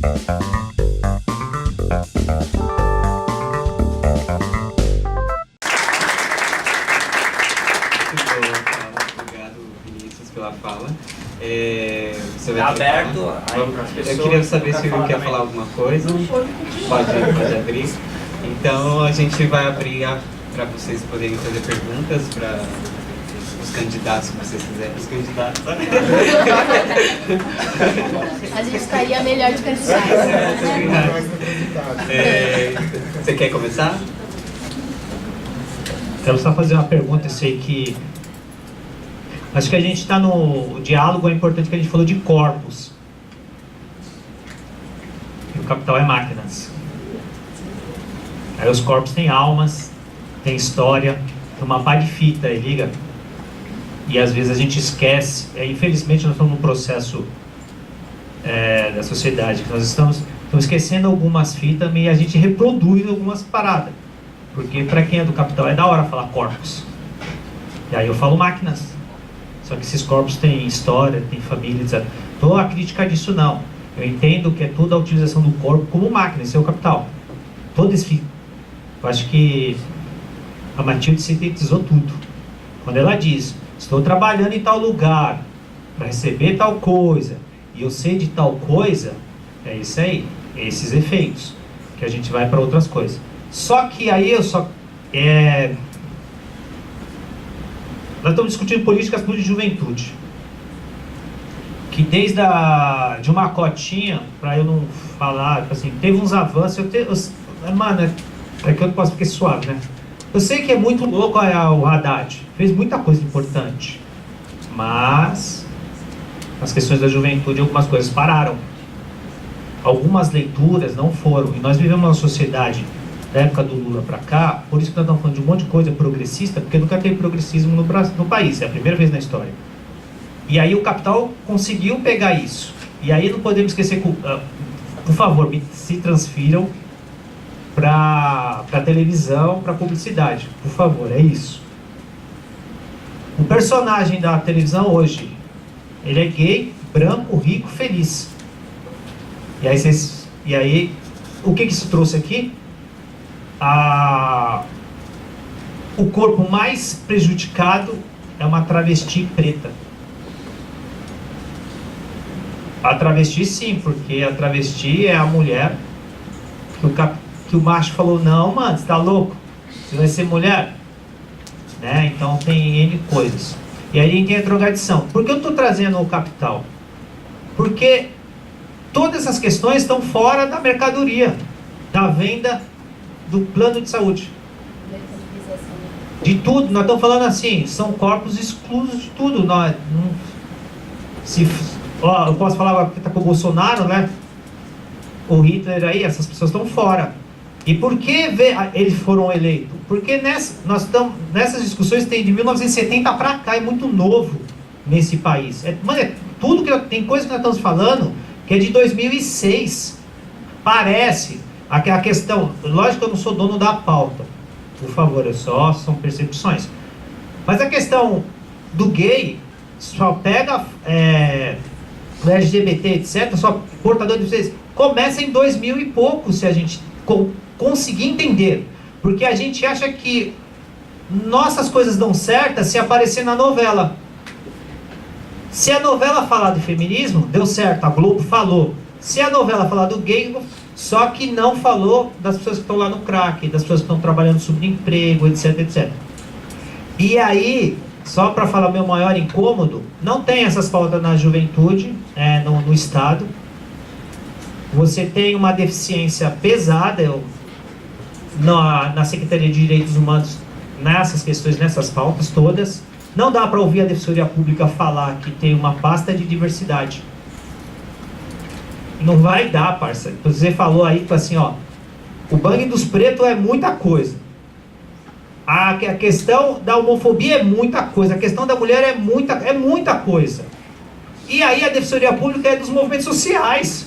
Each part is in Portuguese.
Obrigado, Vinícius, pela fala. Você vai aberto. Eu queria saber se o quer falar alguma coisa. Pode abrir. Então a gente vai abrir para vocês poderem fazer perguntas para os candidatos que vocês quiserem. Os candidatos. A gente estaria melhor de candidatos. Você quer começar? Quero só fazer uma pergunta. Eu sei que acho que a gente está no diálogo, é importante que a gente falou de corpos. E o capital é máquinas. Aí os corpos têm almas, tem história, tem uma pá de fita aí, liga? E às vezes a gente esquece, infelizmente nós estamos num processo da sociedade, que nós estamos esquecendo algumas fitas e a gente reproduz algumas paradas. Porque para quem é do capital é da hora falar corpos. E aí eu falo máquinas. Só que esses corpos têm história, têm família, etc. Estou a crítica disso não. Eu entendo que é toda a utilização do corpo como máquina, esse é o capital. Todo esse... Eu acho que a Matilde sintetizou tudo. Quando ela diz, estou trabalhando em tal lugar para receber tal coisa, e eu sei de tal coisa, é isso aí, esses efeitos, que a gente vai para outras coisas. Só que aí nós estamos discutindo políticas de juventude, que desde de uma cotinha, para eu não falar, assim, teve uns avanços, mano, é que eu não posso ficar suave, né? Eu sei que é muito louco o Haddad, fez muita coisa importante, mas as questões da juventude, algumas coisas pararam, algumas leituras não foram, e nós vivemos numa sociedade da época do Lula para cá, por isso que nós estamos falando de um monte de coisa progressista, porque nunca teve progressismo no país, é a primeira vez na história. E aí o capital conseguiu pegar isso. E aí não podemos esquecer, por favor, se transfiram para televisão, para publicidade. Por favor, é isso. O personagem da televisão hoje, ele é gay, branco, rico, feliz. E aí o que isso trouxe aqui? O corpo mais prejudicado é uma travesti preta. A travesti sim, porque a travesti é a mulher que o macho falou, não, mano, você tá louco? Você vai ser mulher? Né? Então tem N coisas. E aí tem a drogadição. Por que eu estou trazendo o capital? Porque todas essas questões estão fora da mercadoria, da venda do plano de saúde. De tudo, nós estamos falando assim, são corpos exclusos de tudo. Eu posso falar que está com o Bolsonaro, né? O Hitler aí, essas pessoas estão fora. E por que eles foram eleitos? Porque nessas discussões tem de 1970 para cá, é muito novo nesse país. Tudo tem coisa que nós estamos falando que é de 2006. Parece. A questão, lógico que eu não sou dono da pauta, por favor, são percepções. Mas a questão do gay só pega o LGBT, etc., só portador de vocês, começa em 2000 e pouco, se a gente conseguir entender. Porque a gente acha que nossas coisas dão certo se aparecer na novela. Se a novela falar do feminismo, deu certo, a Globo falou. Se a novela falar do gay, só que não falou das pessoas que estão lá no crack, das pessoas que estão trabalhando subemprego, etc, etc. E aí, só para falar meu maior incômodo, não tem essas pautas na juventude, no Estado. Você tem uma deficiência pesada na Secretaria de Direitos Humanos nessas questões, nessas pautas todas. Não dá para ouvir a Defensoria Pública falar que tem uma pasta de diversidade. Não vai dar, parça. Você falou aí, assim, ó, o Bang dos Pretos é muita coisa. A questão da homofobia é muita coisa. A questão da mulher é muita coisa. E aí a Defensoria Pública é dos movimentos sociais.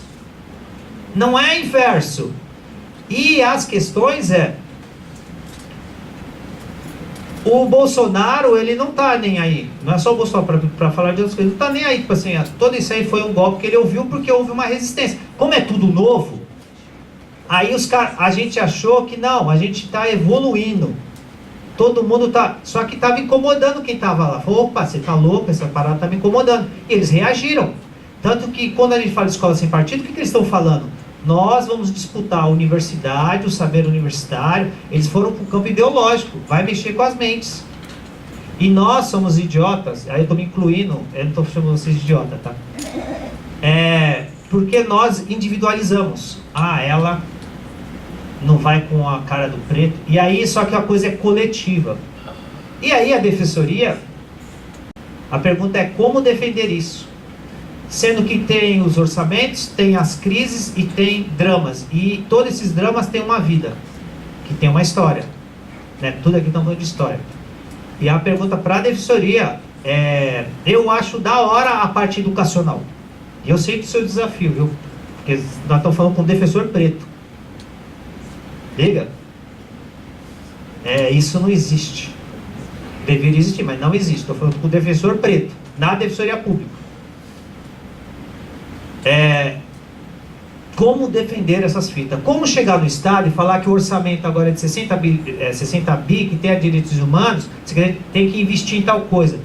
Não é inverso. E as questões O Bolsonaro, ele não tá nem aí. Não é só o Bolsonaro para falar de outras coisas. Ele não tá nem aí. Tipo assim, todo isso aí foi um golpe que ele ouviu porque houve uma resistência. Como é tudo novo, aí a gente achou que não, a gente tá evoluindo. Todo mundo tá... Só que tava incomodando quem tava lá. Falou, opa, você tá louco, essa parada tá me incomodando. E eles reagiram. Tanto que quando a gente fala de escola sem partido, o que eles estão falando? Nós vamos disputar a universidade, o saber universitário. Eles foram para o campo ideológico, vai mexer com as mentes. E nós somos idiotas, aí eu estou me incluindo, eu não estou chamando vocês de idiota, tá? Porque nós individualizamos. Ah, ela não vai com a cara do preto. E aí, só que a coisa é coletiva. E aí a defensoria, a pergunta é como defender isso? Sendo que tem os orçamentos, tem as crises e tem dramas. E todos esses dramas têm uma vida, que tem uma história. Né? Tudo aqui estamos falando de história. E a pergunta para a defensoria é... Eu acho da hora a parte educacional. E eu sei do seu desafio, viu? Porque nós estamos falando com um defensor preto. Liga? Isso não existe. Deveria existir, mas não existe. Estou falando com o defensor preto, na defensoria pública. Como defender essas fitas? Como chegar no Estado e falar que o orçamento agora é de 60 bi, que tem a direitos humanos, você tem que investir em tal coisa.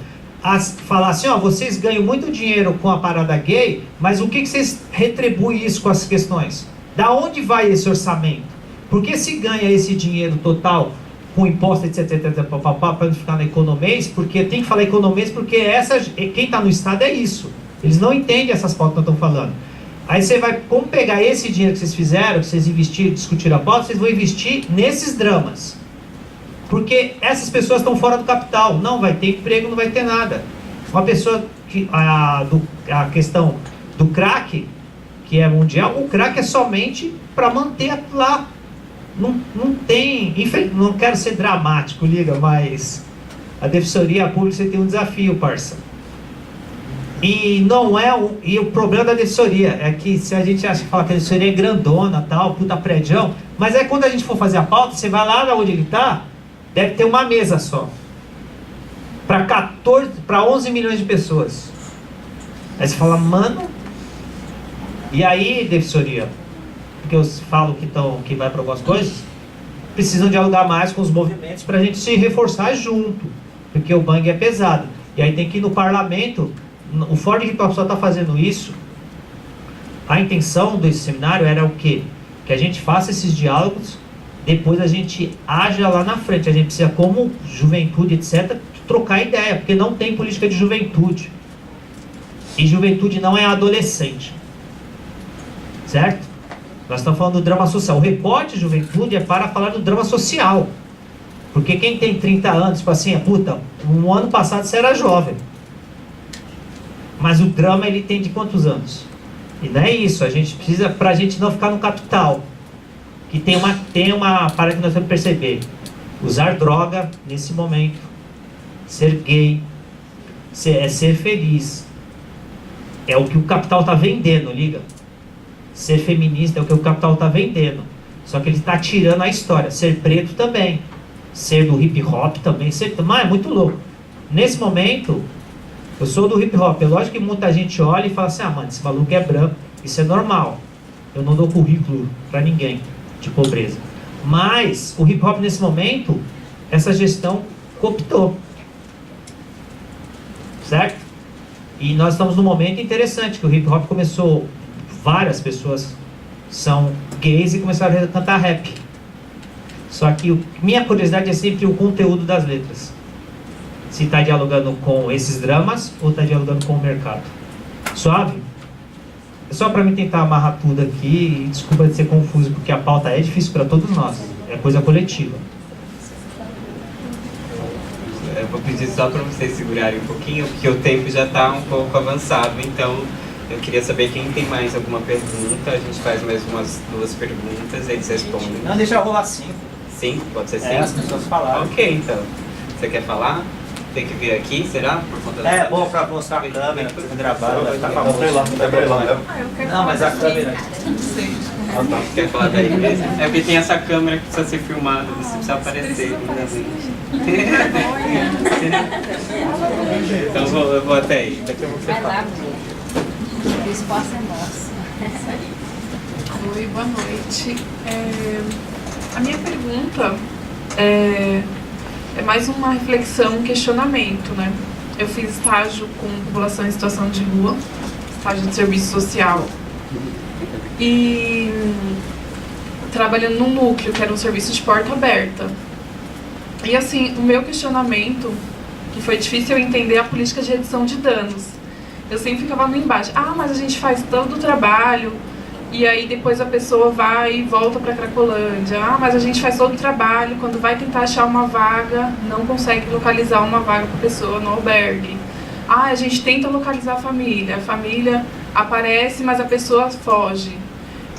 Falar assim, ó, vocês ganham muito dinheiro com a parada gay, mas o que vocês retribuem isso com as questões? Da onde vai esse orçamento? Por que se ganha esse dinheiro total com imposto, etc, para não ficar na economês? Porque tem que falar economês, porque quem está no Estado é isso. Eles não entendem essas pautas que nós estamos falando. Aí você vai, como pegar esse dinheiro que vocês fizeram, que vocês investiram, discutiram a pauta, vocês vão investir nesses dramas. Porque essas pessoas estão fora do capital. Não vai ter emprego, não vai ter nada. Uma pessoa que... A questão do crack, que é mundial, o crack é somente para manter lá. Não tem... Não quero ser dramático, liga, mas... A defensoria pública, você tem um desafio, parça. E não é e o problema da defensoria é que se a gente acha que fala que a defensoria é grandona, tal, puta prédião, mas é quando a gente for fazer a pauta, você vai lá onde ele está, deve ter uma mesa só. Para 11 milhões de pessoas. Aí você fala, mano, e aí, defensoria, porque eu falo que vai aprovar as coisas, precisam dialogar mais com os movimentos para a gente se reforçar junto, porque o bang é pesado. E aí tem que ir no parlamento. O Ford Hip Hop só está fazendo isso. A intenção desse seminário era o quê? Que a gente faça esses diálogos, depois a gente haja lá na frente. A gente precisa, como juventude, etc., trocar ideia, porque não tem política de juventude. E juventude não é adolescente. Certo? Nós estamos falando do drama social. O recorte de juventude é para falar do drama social. Porque quem tem 30 anos, tipo assim, puta, no ano passado você era jovem. Mas o drama, ele tem de quantos anos? E não é isso, a gente precisa, pra gente não ficar no capital, que tem uma parada que nós temos que perceber. Usar droga nesse momento, ser gay, ser feliz, é o que o capital está vendendo, liga? Ser feminista é o que o capital está vendendo, só que ele está tirando a história. Ser preto também, ser do hip hop também, mas é muito louco. Nesse momento... Eu sou do hip hop, é lógico que muita gente olha e fala assim, mano, esse maluco é branco, isso é normal. Eu não dou currículo pra ninguém de pobreza. Mas o hip hop nesse momento, essa gestão cooptou. Certo? E nós estamos num momento interessante, que o hip hop começou, várias pessoas são gays e começaram a cantar rap. Só que minha curiosidade é sempre o conteúdo das letras. Se está dialogando com esses dramas ou está dialogando com o mercado. Suave? É só para mim tentar amarrar tudo aqui. E desculpa de ser confuso, porque a pauta é difícil para todos nós. É coisa coletiva. Eu vou pedir só para vocês segurarem um pouquinho, porque o tempo já está um pouco avançado. Então, eu queria saber quem tem mais alguma pergunta. A gente faz mais umas 2 perguntas, eles respondem. Não, deixa rolar 5. 5? Pode ser 5? As pessoas falaram. Ok, então. Você quer falar? Tem que vir aqui, será? Por conta da... Bom pra mostrar a câmera, pra gravar, vai ficar famoso. Não, Não, mas a câmera... Não sei. Quer falar da igreja? É porque tem essa câmera que precisa ser filmada, você precisa aparecer, lindamente. Então eu vou até aí, daqui eu vou Vai lá, o espaço é nosso. Oi, boa noite. A minha pergunta é mais uma reflexão, um questionamento, né? Eu fiz estágio com população em situação de rua, estágio de serviço social, e trabalhando num núcleo, que era um serviço de porta aberta. E assim, o meu questionamento, que foi difícil eu entender a política de redução de danos. Eu sempre ficava no embate, mas a gente faz todo o trabalho, e aí depois a pessoa vai e volta para Cracolândia. Mas a gente faz todo o trabalho, quando vai tentar achar uma vaga, não consegue localizar uma vaga para a pessoa no albergue. A gente tenta localizar a família aparece, mas a pessoa foge.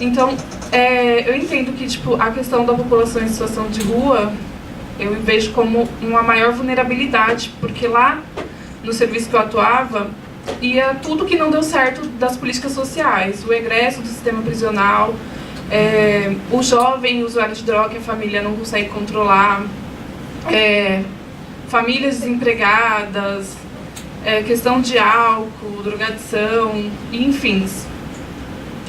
Então, eu entendo que tipo, a questão da população em situação de rua, eu vejo como uma maior vulnerabilidade, porque lá no serviço que eu atuava, ia tudo que não deu certo das políticas sociais, o egresso do sistema prisional, o jovem usuário de droga que a família não consegue controlar, famílias desempregadas, questão de álcool, drogadição, enfim.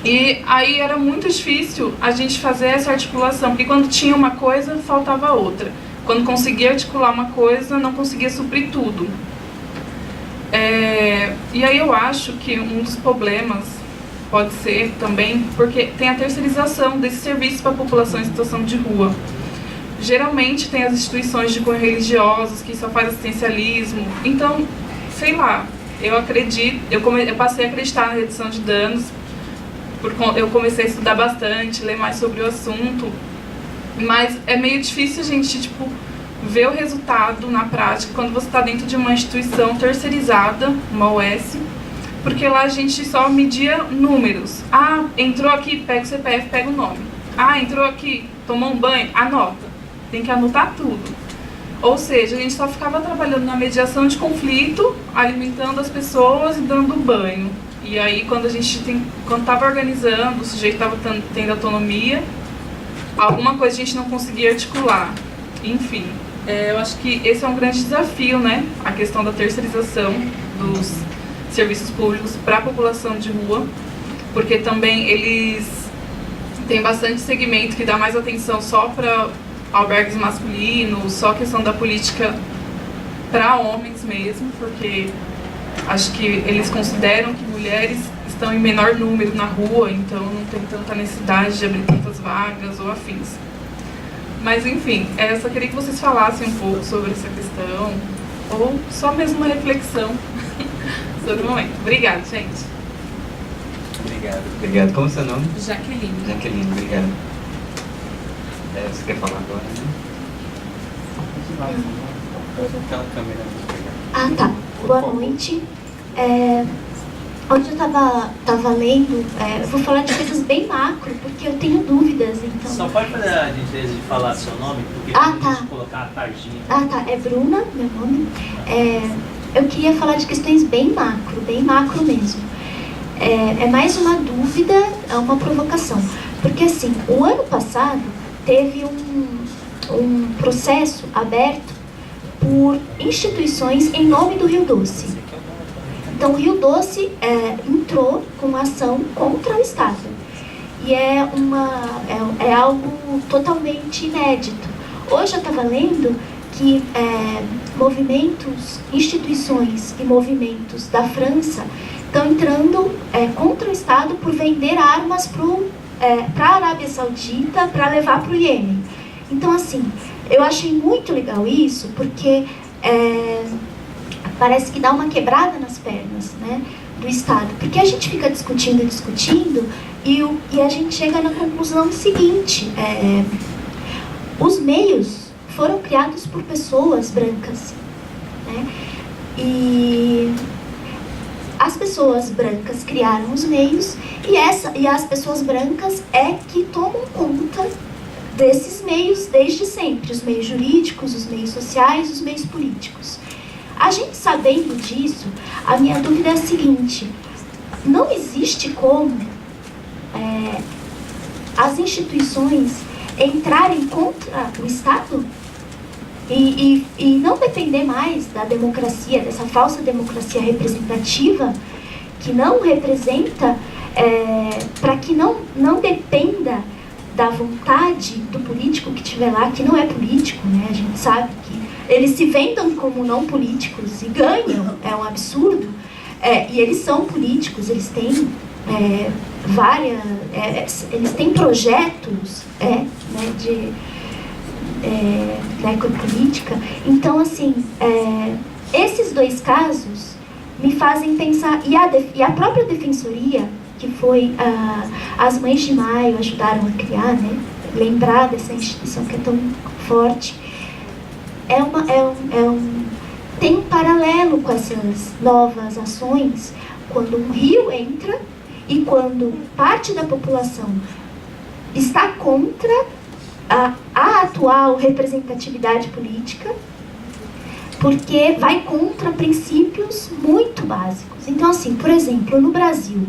E aí era muito difícil a gente fazer essa articulação, porque quando tinha uma coisa, faltava outra. Quando conseguia articular uma coisa, não conseguia suprir tudo. E aí eu acho que um dos problemas pode ser também porque tem a terceirização desse serviço para a população em situação de rua. Geralmente tem as instituições de cunho religiosos que só faz assistencialismo. Então, sei lá, eu acredito, eu passei a acreditar na redução de danos, eu comecei a estudar bastante, ler mais sobre o assunto, mas é meio difícil a gente, tipo, ver o resultado na prática quando você está dentro de uma instituição terceirizada, uma OS, porque lá a gente só media números. Entrou aqui, pega o CPF, pega o nome. Entrou aqui, tomou um banho, anota. Tem que anotar tudo. Ou seja, a gente só ficava trabalhando na mediação de conflito, alimentando as pessoas e dando banho. E aí, quando estava organizando, o sujeito estava tendo autonomia, alguma coisa a gente não conseguia articular. Enfim. Eu acho que esse é um grande desafio, né? A questão da terceirização dos serviços públicos para a população de rua, porque também eles têm bastante segmento que dá mais atenção só para albergues masculinos, só a questão da política para homens mesmo, porque acho que eles consideram que mulheres estão em menor número na rua, então não tem tanta necessidade de abrir tantas vagas ou afins. Mas, enfim, eu só queria que vocês falassem um pouco sobre essa questão, ou só mesmo uma reflexão sobre o momento. Obrigada, gente. Obrigado. Como é o seu nome? Jaqueline. Jaqueline, obrigado. Você quer falar agora, né? Aquela câmera. Tá. Boa noite. Onde eu tava lendo, eu vou falar de coisas bem macro, porque eu tenho dúvidas, então... Só pode fazer a gentileza de falar seu nome, porque tá. Colocar a tarjinha. Tá. É Bruna, meu nome. Eu queria falar de questões bem macro mesmo. É mais uma dúvida, é uma provocação. Porque, assim, o ano passado teve um processo aberto por instituições em nome do Rio Doce. Então, o Rio Doce entrou com uma ação contra o Estado. E é algo totalmente inédito. Hoje eu estava lendo que instituições e movimentos da França estão entrando contra o Estado por vender armas para a Arábia Saudita para levar para o Iêmen. Então, assim, eu achei muito legal isso, porque parece que dá uma quebrada nas pernas, né, do Estado. Porque a gente fica discutindo e a gente chega na conclusão seguinte: os meios foram criados por pessoas brancas, né, e as pessoas brancas criaram os meios e as pessoas brancas que tomam conta desses meios desde sempre, os meios jurídicos, os meios sociais, os meios políticos. A gente sabendo disso, a minha dúvida é a seguinte: não existe como as instituições entrarem contra o Estado e não depender mais da democracia, dessa falsa democracia representativa, que não representa, para que não dependa da vontade do político que estiver lá, que não é político, né? A gente sabe que eles se vendam como não políticos e ganham, é um absurdo, e eles são políticos, eles têm eles têm projetos de necropolítica. Então, assim, esses dois casos me fazem pensar, e a própria defensoria, que foi as Mães de Maio ajudaram a criar, né? Lembrar dessa instituição que é tão forte, tem um paralelo com essas novas ações, quando um rio entra e quando parte da população está contra a atual representatividade política, porque vai contra princípios muito básicos. Então, assim, por exemplo, no Brasil,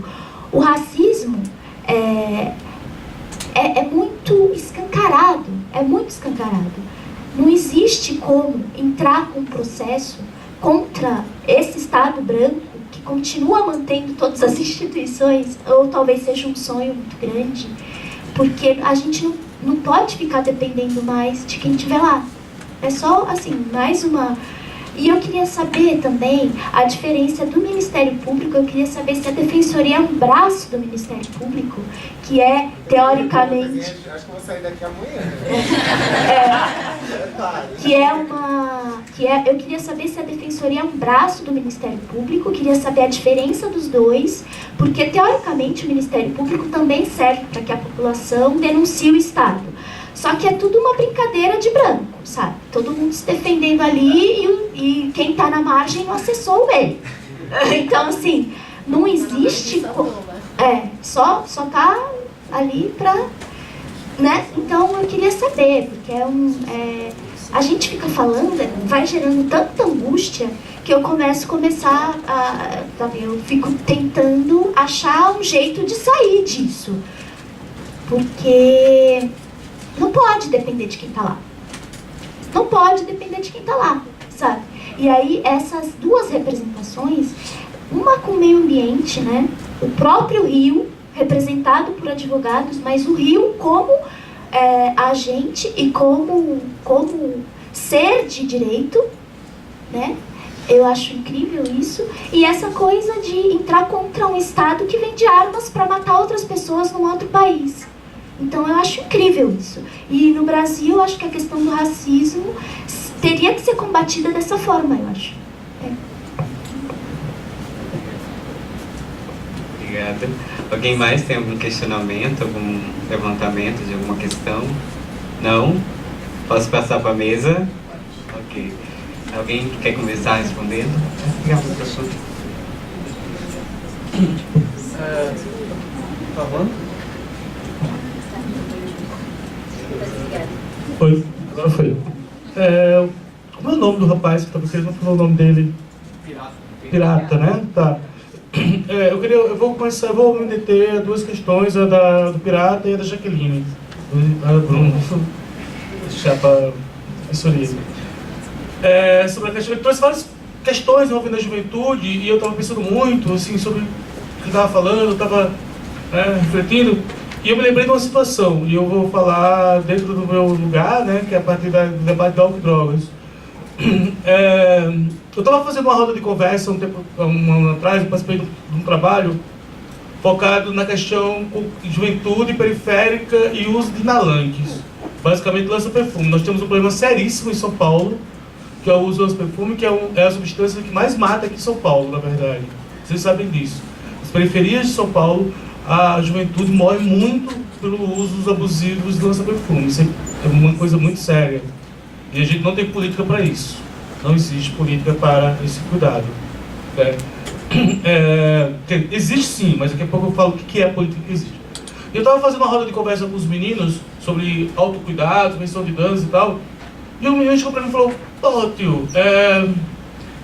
o racismo é muito escancarado, Não existe como entrar com um processo contra esse Estado branco que continua mantendo todas as instituições, ou talvez seja um sonho muito grande, porque a gente não pode ficar dependendo mais de quem estiver lá. É só, assim, mais uma... E eu queria saber também a diferença do Ministério Público. Eu queria saber se a Defensoria é um braço do Ministério Público, que é, teoricamente... Acho que eu vou sair daqui amanhã. Eu queria saber se a Defensoria é um braço do Ministério Público. Eu queria saber a diferença dos dois, porque, teoricamente, o Ministério Público também serve para que a população denuncie o Estado. Só que é tudo uma brincadeira de branco, sabe? Todo mundo se defendendo ali e quem tá na margem não acessou o meio. Então, assim, não existe... Só tá ali pra... Né? Então, eu queria saber, porque a gente fica falando, vai gerando tanta angústia que eu começar a... Sabe, eu fico tentando achar um jeito de sair disso. Porque... não pode depender de quem está lá. Não pode depender de quem está lá, sabe? E aí, essas duas representações, uma com o meio ambiente, né? O próprio rio, representado por advogados, mas o rio como agente e como ser de direito, né? Eu acho incrível isso. E essa coisa de entrar contra um Estado que vende armas para matar outras pessoas num outro país. Então, eu acho incrível isso. E no Brasil, eu acho que a questão do racismo teria que ser combatida dessa forma, eu acho. Obrigada. Alguém mais tem algum questionamento, algum levantamento de alguma questão? Não? Posso passar para a mesa? Ok. Alguém que quer começar respondendo? Obrigado, professor. Tá bom? Oi, agora foi. Como é o nome do rapaz que estava querendo falar o nome dele? Pirata, né? Tá. Eu vou me deter a duas questões, a do Pirata e a da Jaqueline. A Bruno. Deixar para a assessoria. Sobre a questão, ele trouxe várias questões envolvendo a juventude e eu estava pensando muito assim, sobre o que estava falando, eu estava refletindo. E eu me lembrei de uma situação, e eu vou falar dentro do meu lugar, né, que é a partir do debate de álcool e drogas. Eu estava fazendo uma roda de conversa um ano atrás, eu participei de um trabalho focado na questão de juventude periférica e uso de inalanques. Basicamente, lança-perfume. Nós temos um problema seríssimo em São Paulo, que é o uso do lança-perfume, que é a substância que mais mata aqui em São Paulo, na verdade. Vocês sabem disso. As periferias de São Paulo, a juventude morre muito pelo uso abusivo de lança-perfume. Isso é uma coisa muito séria. E a gente não tem política para isso. Não existe política para esse cuidado. Existe sim, mas daqui a pouco eu falo o que é a política que existe. Eu estava fazendo uma roda de conversa com os meninos sobre autocuidado, prevenção de danos e tal. E um menino chegou para mim e falou: pô, tio, a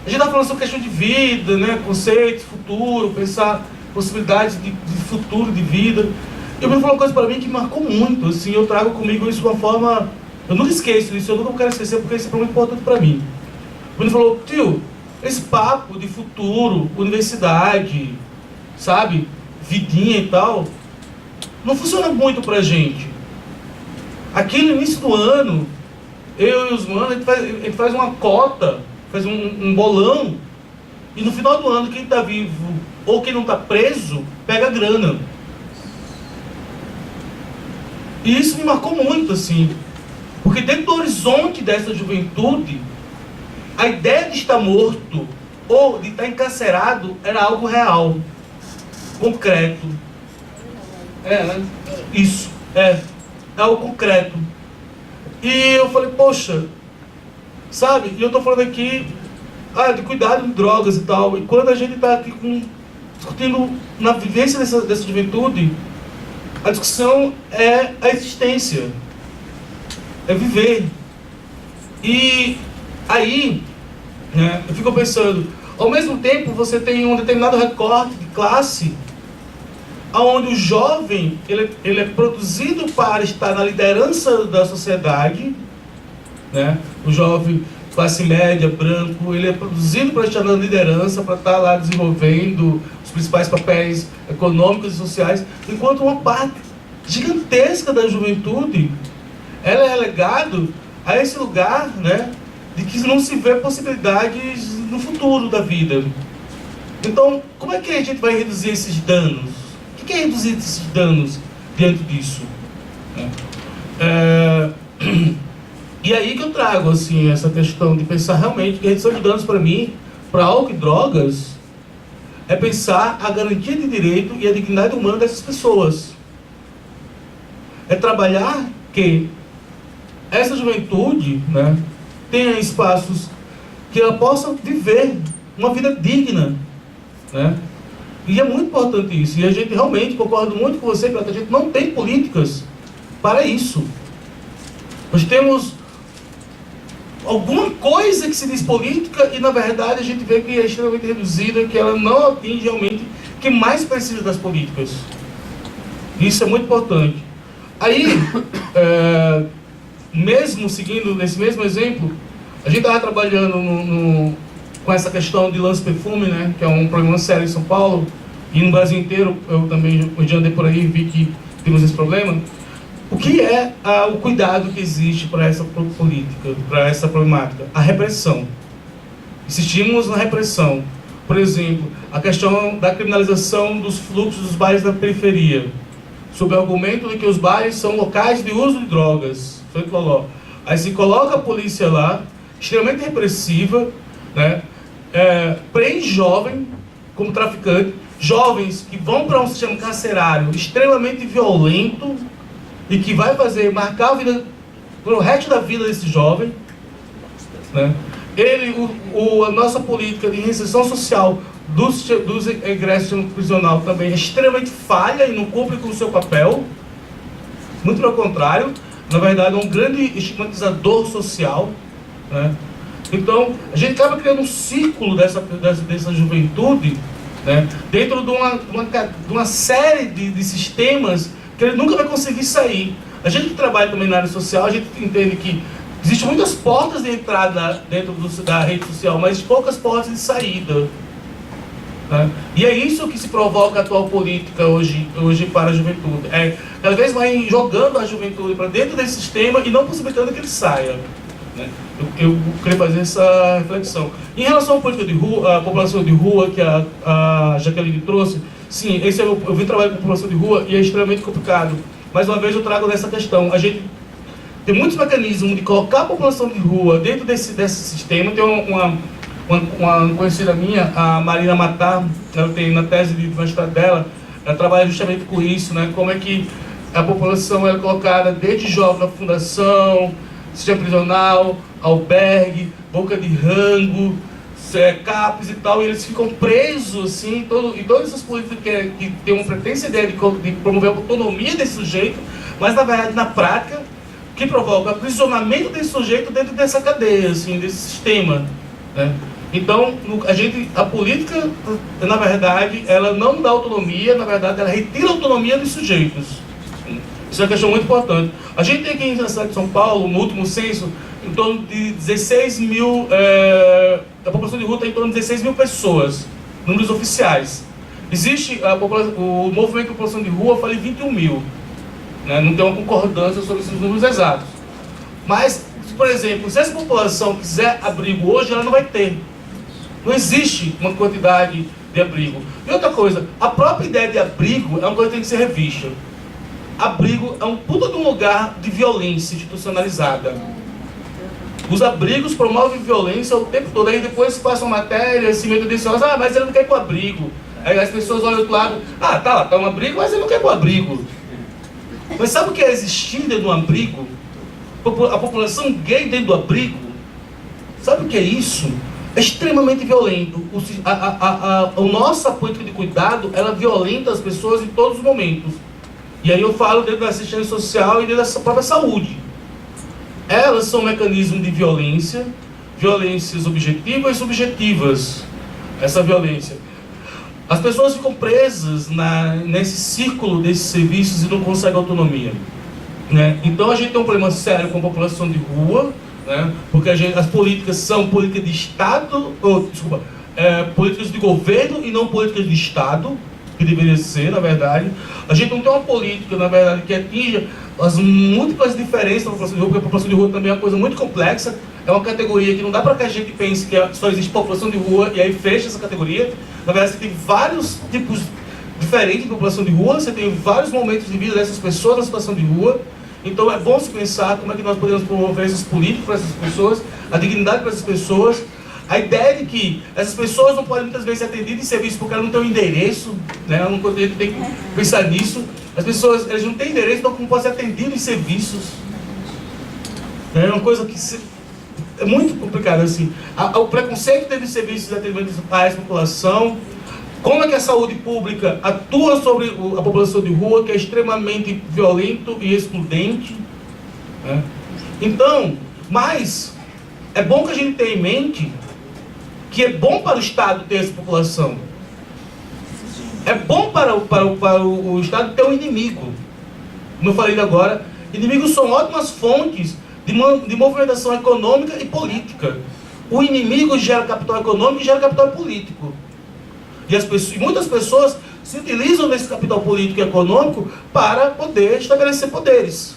gente está falando sobre questão de vida, né, conceitos, futuro, pensar possibilidades de futuro, de vida. E o Bruno falou uma coisa para mim que me marcou muito, assim, eu trago comigo isso de uma forma... Eu nunca esqueço isso, eu nunca quero esquecer, porque isso é muito importante para mim. O Bruno falou, tio, esse papo de futuro, universidade, sabe, vidinha e tal, não funciona muito pra gente. Aqui no início do ano, eu e os manos, a gente faz uma cota, faz um bolão, e no final do ano, quem tá vivo ou quem não tá preso, pega a grana. E isso me marcou muito, assim, porque dentro do horizonte dessa juventude, a ideia de estar morto ou de estar encarcerado era algo real, concreto. Isso, é algo concreto. E eu falei, poxa, sabe, e eu tô falando aqui de cuidado de drogas e tal, e quando a gente tá aqui discutindo na vivência dessa juventude, a discussão é a existência, é viver. E aí, né, eu fico pensando, ao mesmo tempo você tem um determinado recorte de classe, onde o jovem ele é produzido para estar na liderança da sociedade, né? O jovem classe média, branco, ele é produzido para estar na liderança, para estar lá desenvolvendo os principais papéis econômicos e sociais, enquanto uma parte gigantesca da juventude ela é relegado a esse lugar, né, de que não se vê possibilidades no futuro da vida. Então, como é que a gente vai reduzir esses danos? O que é reduzir esses danos diante disso? E aí que eu trago assim, essa questão de pensar realmente que a redução de danos para mim, para álcool e drogas, é pensar a garantia de direito e a dignidade humana dessas pessoas. É trabalhar que essa juventude, né, tenha espaços que ela possa viver uma vida digna, né? E é muito importante isso. E a gente realmente, concordo muito com você, Beata, a gente não tem políticas para isso. Nós temos alguma coisa que se diz política e, na verdade, a gente vê que é extremamente reduzida, que ela não atinge realmente quem mais precisa das políticas. Isso é muito importante. Aí, mesmo seguindo nesse mesmo exemplo, a gente estava trabalhando com essa questão de lance-perfume, né, que é um problema sério em São Paulo, e no Brasil inteiro. Eu também já andei por aí e vi que temos esse problema. O que é o cuidado que existe para essa política, para essa problemática? A repressão. Insistimos na repressão. Por exemplo, a questão da criminalização dos fluxos dos bares da periferia, sob o argumento de que os bares são locais de uso de drogas. Aí se coloca a polícia lá, extremamente repressiva, né? Prende jovem como traficante, jovens que vão para um sistema carcerário extremamente violento e que vai marcar a vida pro resto da vida desse jovem, né? A nossa política de reinserção social dos egressos prisional também é extremamente falha e não cumpre com o seu papel. Muito pelo contrário, na verdade é um grande estigmatizador social, né? Então, a gente acaba criando um círculo dessa juventude, né, dentro de uma série de sistemas que ele nunca vai conseguir sair. A gente que trabalha também na área social, a gente entende que existem muitas portas de entrada dentro da rede social, mas poucas portas de saída, né? E é isso que se provoca a atual política hoje para a juventude. É cada vez mais jogando a juventude para dentro desse sistema e não possibilitando que ele saia, né? Eu queria fazer essa reflexão. Em relação à política de rua, a população de rua que a Jaqueline trouxe, sim, eu vim trabalhar com a população de rua e é extremamente complicado. Mais uma vez eu trago dessa questão. A gente tem muitos mecanismos de colocar a população de rua dentro desse sistema. Tem uma conhecida minha, a Marina Matar, ela tem na tese de mestrado dela, ela trabalha justamente com isso, né? Como é que a população é colocada desde jovem na fundação, sistema prisional, albergue, boca de rango, CAPs e tal, e eles ficam presos, assim, e todas essas políticas que têm uma pretensa ideia de promover a autonomia desse sujeito, mas na verdade, na prática, que provoca o aprisionamento desse sujeito dentro dessa cadeia, assim, desse sistema, né? Então, a política, na verdade, ela não dá autonomia, na verdade, ela retira a autonomia dos sujeitos. Isso é uma questão muito importante. A gente tem aqui na cidade de São Paulo, no último censo, em torno de 16 mil, a população de rua está em torno de 16 mil pessoas, números oficiais. Existe o movimento de população de rua, fala em 21 mil. Né? Não tem uma concordância sobre esses números exatos. Mas, por exemplo, se essa população quiser abrigo hoje, ela não vai ter. Não existe uma quantidade de abrigo. E outra coisa, a própria ideia de abrigo é uma coisa que tem que ser revista. Abrigo é um puta de um lugar de violência institucionalizada. Os abrigos promovem violência o tempo todo. Aí depois passam matérias, assim, meio tendenciosas, mas ele não quer ir pro abrigo. Aí as pessoas olham do outro lado, tá lá, tá um abrigo, mas ele não quer ir pro abrigo. Mas sabe o que é existir dentro do abrigo? A população gay dentro do abrigo, sabe o que é isso? É extremamente violento. A nossa política de cuidado, ela violenta as pessoas em todos os momentos. E aí eu falo dentro da assistência social e dentro da própria saúde. Elas são mecanismos de violência, violências objetivas e subjetivas. Essa violência. As pessoas ficam presas nesse círculo desses serviços e não conseguem autonomia. Né? Então a gente tem um problema sério com a população de rua, né? Porque as políticas são políticas de Estado, políticas de governo e não políticas de Estado, que deveria ser, na verdade. A gente não tem uma política, na verdade, que atinja as múltiplas diferenças da população de rua, porque a população de rua também é uma coisa muito complexa, é uma categoria que não dá para que a gente pense que só existe população de rua e aí fecha essa categoria. Na verdade, você tem vários tipos diferentes de população de rua, você tem vários momentos de vida dessas pessoas na situação de rua. Então é bom se pensar como é que nós podemos promover essas políticas para essas pessoas, a dignidade para essas pessoas, a ideia de que essas pessoas não podem muitas vezes ser atendidas em serviço porque elas não têm um endereço, né? A gente tem que pensar nisso. As pessoas elas não têm endereço, então como podem ser atendidas em serviços? É uma coisa que é muito complicada assim. O preconceito dentro de serviços de atendimento a essa população. Como é que a saúde pública atua sobre a população de rua, que é extremamente violento e excludente? Né? Então, mas é bom que a gente tenha em mente que é bom para o Estado ter essa população. É bom para o Estado ter um inimigo. Como eu falei agora, inimigos são ótimas fontes de movimentação econômica e política. O inimigo gera capital econômico e gera capital político. E muitas pessoas se utilizam desse capital político e econômico para poder estabelecer poderes.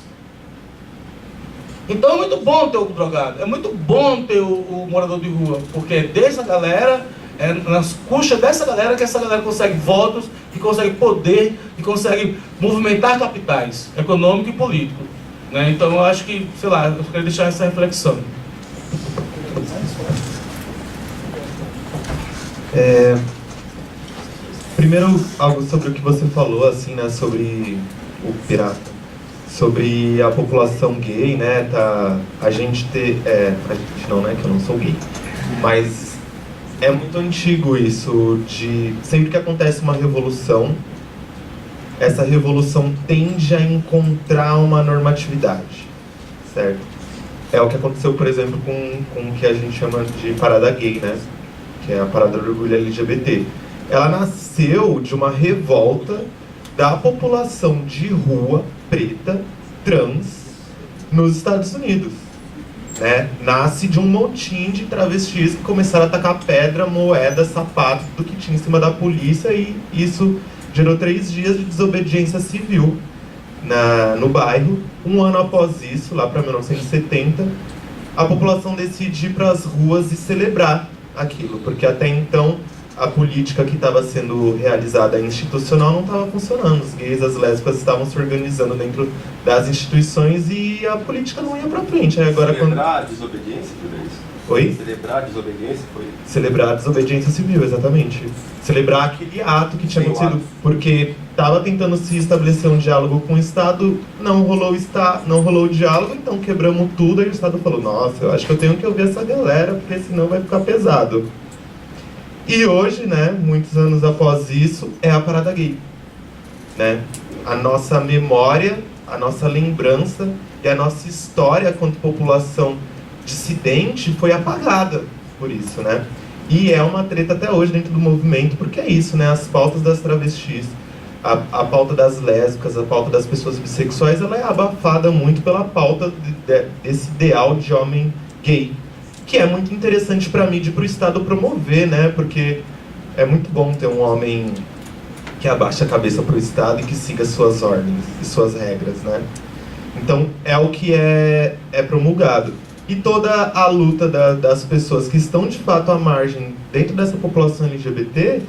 Então é muito bom ter o drogado, é muito bom ter o morador de rua, porque é dessa galera, é nas custas dessa galera que essa galera consegue votos, que consegue poder, que consegue movimentar capitais econômico e político. Né? Então eu acho que, sei lá, eu queria deixar essa reflexão. Primeiro, algo sobre o que você falou, assim, né, sobre o pirata, sobre a população gay, né, a gente não, né, que eu não sou gay, mas é muito antigo isso, de sempre que acontece uma revolução, essa revolução tende a encontrar uma normatividade, certo? É o que aconteceu, por exemplo, com o que a gente chama de parada gay, né, que é a parada do orgulho LGBT. Ela nasceu de uma revolta da população de rua preta, trans, nos Estados Unidos. Né? Nasce de um motim de travestis que começaram a atacar pedra, moeda, sapato, tudo que tinha em cima da polícia, e isso gerou 3 dias de desobediência civil no bairro. Um ano após isso, lá para 1970, a população decide ir para as ruas e celebrar aquilo, porque até então a política que estava sendo realizada institucional não estava funcionando. Os gays, as lésbicas estavam se organizando dentro das instituições e a política não ia para frente. Aí agora, celebrar a desobediência, foi isso? Oi? Celebrar a desobediência, foi? Celebrar a desobediência civil, exatamente. Celebrar aquele ato que tinha acontecido, porque estava tentando se estabelecer um diálogo com o Estado, não rolou o diálogo, então quebramos tudo, e o Estado falou, nossa, eu acho que eu tenho que ouvir essa galera, porque senão vai ficar pesado. E hoje, né, muitos anos após isso, é a parada gay. Né? A nossa memória, a nossa lembrança e a nossa história quanto população dissidente foi apagada por isso, né? E é uma treta até hoje dentro do movimento, porque é isso, né? As pautas das travestis, A pauta das lésbicas, a pauta das pessoas bissexuais, ela é abafada muito pela pauta desse ideal de homem gay, que é muito interessante para a mídia e para o Estado promover, né? Porque é muito bom ter um homem que abaixa a cabeça para o Estado e que siga suas ordens e suas regras, né? Então, é o que é promulgado. E toda a luta das pessoas que estão, de fato, à margem, dentro dessa população LGBT,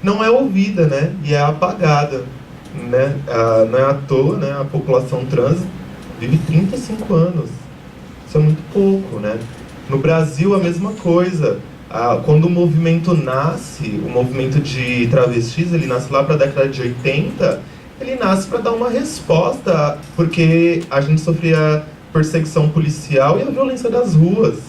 não é ouvida, né? E é apagada, né? Não é à toa, né? A população trans vive 35 anos. Isso é muito pouco, né? No Brasil, a mesma coisa. Quando o movimento nasce, o movimento de travestis, ele nasce lá para a década de 80, ele nasce para dar uma resposta, porque a gente sofria perseguição policial e a violência das ruas.